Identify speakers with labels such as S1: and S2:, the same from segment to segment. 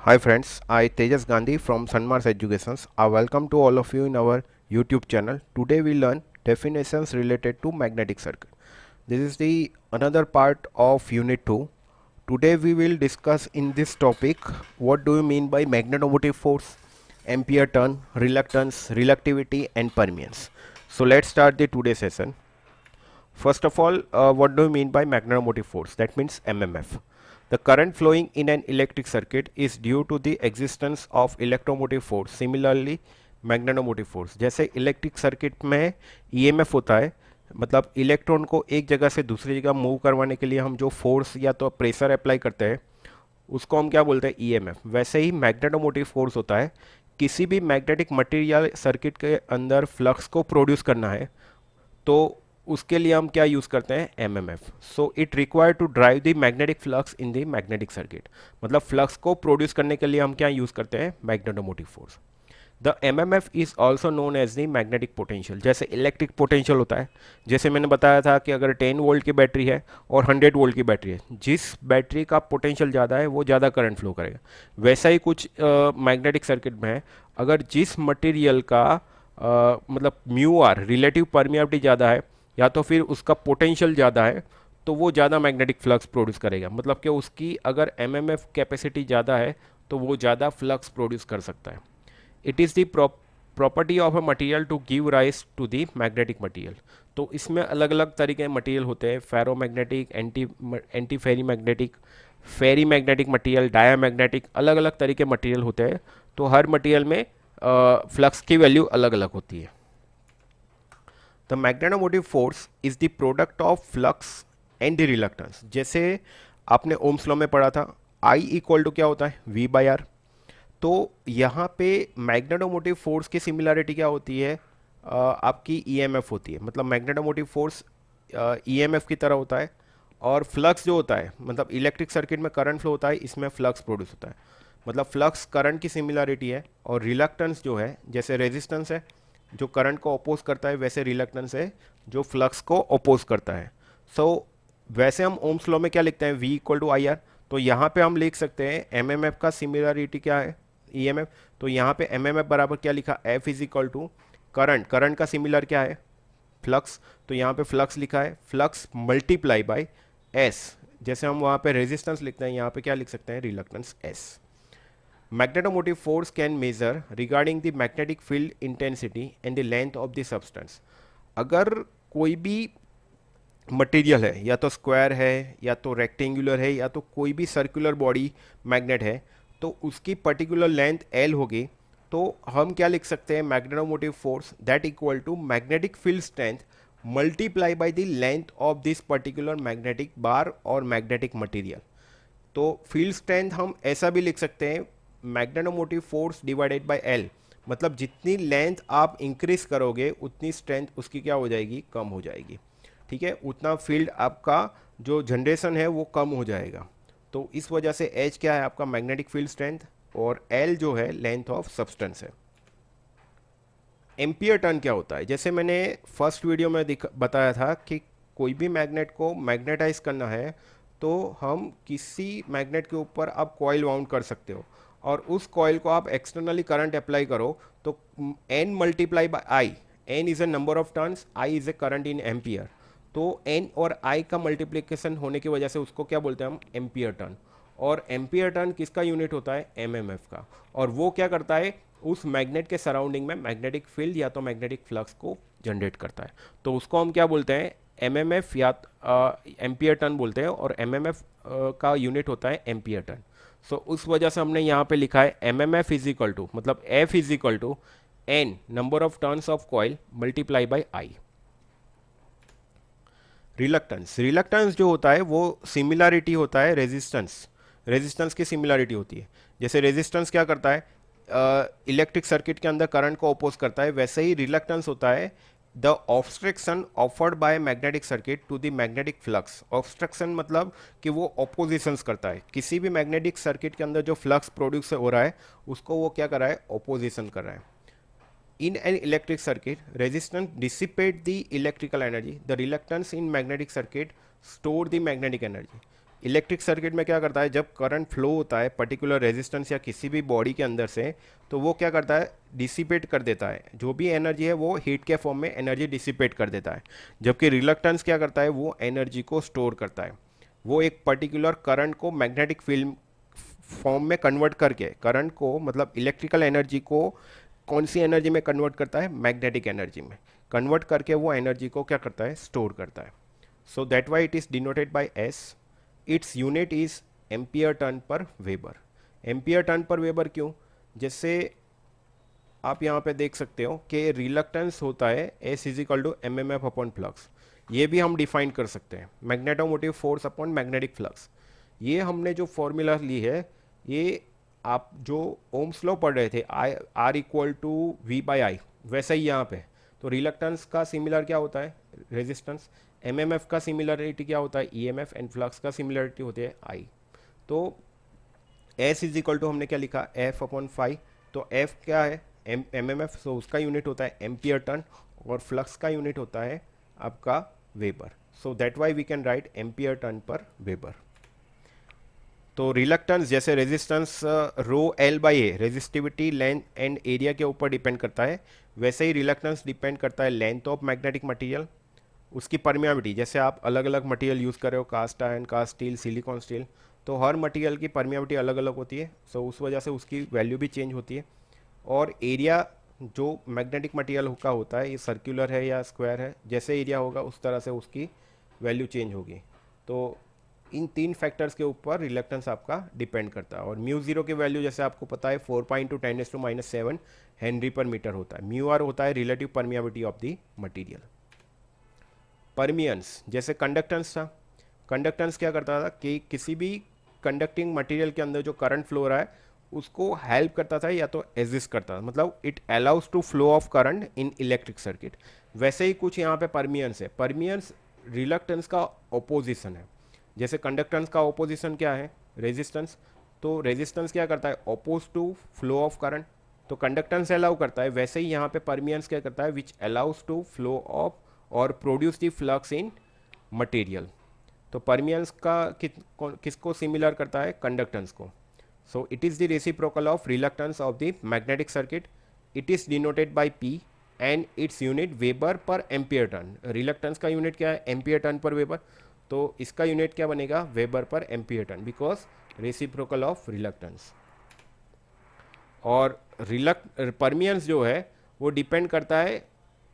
S1: Hi friends, I Tejas Gandhi from Sunmars Educations. I welcome to all of you in our YouTube channel. Today we learn definitions related to magnetic circuit. This is the another part of unit 2. Today we will discuss in this topic what do you mean by magnetomotive force, ampere turn, reluctance, reluctivity and permeance. So let's start the today session. First of all, what do you mean by magnetomotive force? That means MMF. The current flowing in an electric circuit is due to the existence of electromotive force. Similarly, magnetomotive force जैसे electric circuit में EMF होता है, मतलब electron को एक जगह से दूसरी जगह मूव करवाने के लिए हम जो फोर्स या तो प्रेशर अप्लाई करते हैं उसको हम क्या बोलते हैं ईएमएफ। वैसे ही मैग्नेटोमोटिव फोर्स होता है, किसी भी मैग्नेटिक मटेरियल सर्किट के अंदर फ्लक्स को प्रोड्यूस करना है तो उसके लिए हम क्या यूज़ करते हैं MMF. So it require to drive the magnetic flux in the magnetic circuit, मतलब फ्लक्स को प्रोड्यूस करने के लिए हम क्या यूज़ करते हैं magnetomotive force. The MMF is also known as the magnetic potential. जैसे इलेक्ट्रिक पोटेंशियल होता है, जैसे मैंने बताया था कि अगर 10 वोल्ट की बैटरी है और 100 वोल्ट की बैटरी है, जिस बैटरी का पोटेंशियल ज़्यादा है वो ज़्यादा करंट फ्लो करेगा। वैसा ही कुछ मैग्नेटिक सर्किट में है, अगर जिस मटेरियल का मतलब म्यू आर रिलेटिव परमियाबिलिटी ज़्यादा है या तो फिर उसका पोटेंशियल ज़्यादा है तो वो ज़्यादा मैग्नेटिक फ्लक्स प्रोड्यूस करेगा, मतलब कि उसकी अगर एमएमएफ कैपेसिटी ज़्यादा है तो वो ज़्यादा फ्लक्स प्रोड्यूस कर सकता है। It is the property of a material to give rise to the magnetic material. तो इसमें अलग अलग तरीके के मटेरियल होते हैं, ferromagnetic, antiferrimagnetic, ferrimagnetic material, diamagnetic, अलग अलग तरीके मटेरियल होते हैं। तो हर मटेरियल में फ्लक्स की वैल्यू अलग अलग होती है। The magnetomotive force is the product of flux and the reluctance. जैसे आपने ओम्स लॉ में पढ़ा था, आई इक्वल टू क्या होता है वी बाई आर। तो यहाँ पे मैग्नेटोमोटिव फोर्स की सिमिलरिटी क्या होती है, आपकी ईएमएफ होती है, मतलब मैग्नेटोमोटिव फोर्स ईएमएफ की तरह होता है। और फ्लक्स जो होता है, मतलब इलेक्ट्रिक सर्किट में करंट फ्लो होता है, इसमें फ्लक्स प्रोड्यूस होता है, मतलब फ्लक्स करंट की सिमिलरिटी है। और रिलक्टेंस जो है, जैसे रेजिस्टेंस है जो करंट को अपोज करता है, वैसे रिलक्टेंस है जो फ्लक्स को अपोज करता है। सो वैसे हम ओम्स लॉ में क्या लिखते हैं, V equal to I R. तो यहाँ पे हम लिख सकते हैं एमएमएफ का सिमिलरिटी क्या है ईएमएफ। तो यहाँ पे एमएमएफ बराबर क्या लिखा, F is equal to current, current का सिमिलर क्या है फ्लक्स। तो यहाँ पे फ्लक्स लिखा है, फ्लक्स मल्टीप्लाई बाय एस। जैसे हम वहाँ पे रेजिस्टेंस लिखते हैं, यहाँ पे क्या लिख सकते हैं reluctance S. Magnetomotive force can measure regarding the magnetic field intensity and the length of the substance। अगर कोई भी मटेरियल है, या तो स्क्वायर है या तो रेक्टेंगुलर है या तो कोई भी सर्कुलर बॉडी मैग्नेट है, तो उसकी पर्टिकुलर लेंथ एल होगी। तो हम क्या लिख सकते हैं magnetomotive force that equal to magnetic field strength multiply by the length of this particular magnetic bar और मैग्नेटिक मटेरियल। तो फील्ड स्ट्रेंथ हम ऐसा भी लिख सकते हैं magnetomotive force divided by L, मतलब जितनी लेंथ आप इंक्रीज करोगे उतनी स्ट्रेंथ उसकी क्या हो जाएगी, कम हो जाएगी। ठीक है, उतना फील्ड आपका जो जनरेशन है वो कम हो जाएगा। तो इस वजह से एच क्या है आपका मैग्नेटिक फील्ड स्ट्रेंथ, और एल जो है लेंथ ऑफ सब्सटेंस है। एम्पियर टर्न क्या होता है, जैसे मैंने फर्स्ट वीडियो में बताया था कि कोई भी मैग्नेट को मैग्नेटाइज करना है तो हम किसी मैग्नेट के ऊपर आप कॉइल वाउंड कर सकते हो, और उस कॉइल को आप एक्सटर्नली करंट अप्लाई करो तो N multiply by I, N is a number of turns, I is a current in ampere. तो एन और आई का मल्टीप्लिकेशन होने की वजह से उसको क्या बोलते हैं हम एम्पियर टर्न। और एम्पियर टर्न किसका यूनिट होता है एमएमएफ का, और वो क्या करता है उस मैग्नेट के सराउंडिंग में मैग्नेटिक फील्ड या तो मैग्नेटिक फ्लक्स को जनरेट करता है। तो उसको हम क्या बोलते हैं एमएमएफ या एम्पियर टर्न बोलते हैं, और एमएमएफ का यूनिट होता है एम्पियर टर्न। सो उस वजह से हमने यहाँ पे लिखा है एमएमएफ इज इक्वल टू, मतलब F is equal to N number of turns of coil multiply by I. Reluctance, reluctance जो होता है वो सिमिलरिटी होता है रेजिस्टेंस, रेजिस्टेंस की सिमिलरिटी होती है। जैसे रेजिस्टेंस क्या करता है इलेक्ट्रिक सर्किट के अंदर करंट को अपोज करता है, वैसे ही रिलक्टेंस होता है the obstruction offered by magnetic circuit to the magnetic flux. Obstruction मतलब कि वो ऑपोजिशंस करता है, किसी भी मैग्नेटिक सर्किट के अंदर जो फ्लक्स प्रोड्यूस हो रहा है उसको वो क्या कर रहा है ऑपोजिशन कर रहा है। In an electric circuit, resistance dissipate the electrical energy. The reluctance in magnetic circuit store the magnetic energy. Electric circuit में क्या करता है, जब करंट फ्लो होता है पर्टिकुलर रेजिस्टेंस या किसी भी बॉडी के अंदर से, तो वो क्या करता है, डिसिपेट कर देता है, जो भी एनर्जी है वो हीट के फॉर्म में एनर्जी डिसिपेट कर देता है। जबकि रिलक्टेंस क्या करता है, वो एनर्जी को स्टोर करता है। वो एक पर्टिकुलर करंट को मैग्नेटिक फील्ड फॉर्म में कन्वर्ट करके, करंट को मतलब इलेक्ट्रिकल एनर्जी को कौन सी एनर्जी में कन्वर्ट करता है, मैग्नेटिक एनर्जी में कन्वर्ट करके वो एनर्जी को क्या करता है, स्टोर करता है। सो that why it is denoted by S. Its unit is ampere turn per weber. Ampere turn per weber क्यों, जैसे आप यहाँ पे देख सकते हो कि रिलक्टेंस होता है S is equal to M M F upon flux. ये भी हम डिफाइन कर सकते हैं, magnetomotive force upon magnetic flux. ये हमने जो फॉर्मूला ली है, ये आप जो ओम्स लॉ पढ़ रहे थे, I R equal to V by I, वैसा ही यहाँ पे। तो रिलक्टेंस का सिमिलर क्या होता है, रेजिस्टेंस। एमएमएफ का सिमिलरिटी क्या होता है, ईएमएफ। एंड फ्लक्स का सिमिलरिटी होती है आई। तो एस इज इक्वल टू हमने क्या लिखा, एफ अपॉन फाई। तो एफ क्या है, एमएमएफ, सो उसका यूनिट होता है एम्पियर टर्न, और फ्लक्स का यूनिट होता है आपका weber. So that why we can write ampere turn per weber. तो रिलक्टेंस जैसे resistance rho L by A resistivity, length and area के ऊपर डिपेंड करता है, वैसे ही रिलक्टेंस डिपेंड करता है लेंथ ऑफ मैग्नेटिक मटेरियल, उसकी परमियाबिलिटी। जैसे आप अलग अलग मटेरियल यूज़ कर रहे हो, cast iron, cast steel, silicon steel, तो हर मटेरियल की परमियाबिलिटी अलग अलग होती है। सो उस वजह से उसकी वैल्यू भी चेंज होती है। और एरिया जो मैग्नेटिक मटेरियल का होता है, ये सर्कुलर है या स्क्वायर है, जैसे एरिया होगा उस तरह से उसकी वैल्यू चेंज होगी। तो इन तीन फैक्टर्स के ऊपर रिलक्टेंस आपका डिपेंड करता है। और म्यू जीरो की वैल्यू जैसे आपको पता है 4 × 10⁻⁷ हेनरी पर मीटर होता है। म्यू आर होता है relative permeability of the material. परमियंस जैसे कंडक्टेंस था, कंडक्टेंस क्या करता था कि किसी भी कंडक्टिंग मटेरियल के अंदर जो करंट फ्लो हो रहा है उसको हेल्प करता था या तो एग्जिस्ट करता था, मतलब it allows to flow of current in electric circuit. वैसे ही कुछ यहाँ पे परमियंस है। परमियंस रिलक्टेंस का ऑपोजिशन है। जैसे कंडक्टेंस का ऑपोजिशन क्या है, रेजिस्टेंस। तो रेजिस्टेंस क्या करता है, oppose to flow of current, तो कंडक्टेंस अलाउ करता है। वैसे ही यहाँ पे परमियंस क्या करता है, which allows to flow of और produce the flux in material. तो परमियंस का किसको सिमिलर करता है, कंडक्टेंस को। So it is the reciprocal of reluctance of the magnetic circuit. It is denoted by P and its unit weber per ampere turn. Reluctance का unit क्या है, ampere turn per weber. तो इसका unit क्या बनेगा, weber per ampere turn, because reciprocal of reluctance. और परमियंस जो है वो डिपेंड करता है,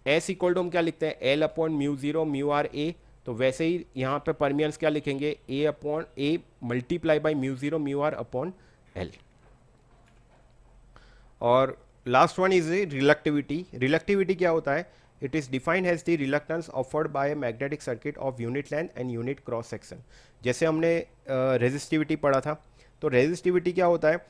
S1: एस इक्वल टू हम क्या लिखते हैं, L upon mu zero mu R A. तो वैसे ही यहाँ पे परमियंस क्या लिखेंगे, A upon A multiply by mu zero mu R upon L. और last one is reluctivity. Reluctivity क्या होता है, it is defined as the reluctance offered by magnetic circuit of unit length and unit cross section. जैसे हमने resistivity पढ़ा था, तो resistivity क्या होता है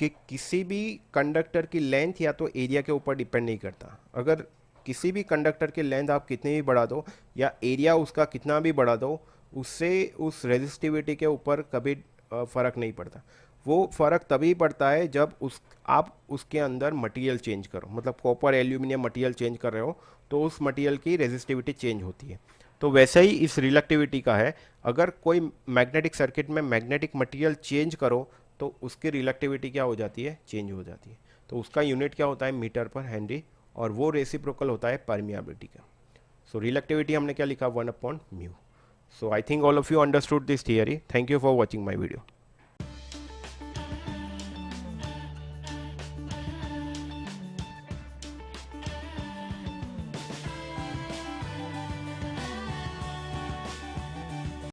S1: कि किसी भी कंडक्टर की लेंथ या तो एरिया के ऊपर डिपेंड नहीं करता। अगर किसी भी कंडक्टर की लेंथ आप कितनी भी बढ़ा दो या एरिया उसका कितना भी बढ़ा दो, उससे उस रेजिस्टिविटी के ऊपर कभी फ़र्क नहीं पड़ता। वो फ़र्क तभी पड़ता है जब आप उसके अंदर मटेरियल चेंज करो, मतलब कॉपर एल्यूमिनियम मटेरियल चेंज कर रहे हो तो उस मटेरियल की रेजिस्टिविटी चेंज होती है। तो वैसे ही इस रिलक्टिविटी का है, अगर कोई मैग्नेटिक सर्किट में मैग्नेटिक मटेरियल चेंज करो तो उसकी रिलक्टिविटी क्या हो जाती है, चेंज हो जाती है। तो उसका यूनिट क्या होता है, मीटर पर हेनरी, और वो रेसिप्रोकल होता है परमियाबिलिटी का। सो रिलक्टिविटी हमने क्या लिखा, 1/μ। So I think all of you understood this theory. Thank you for watching my video.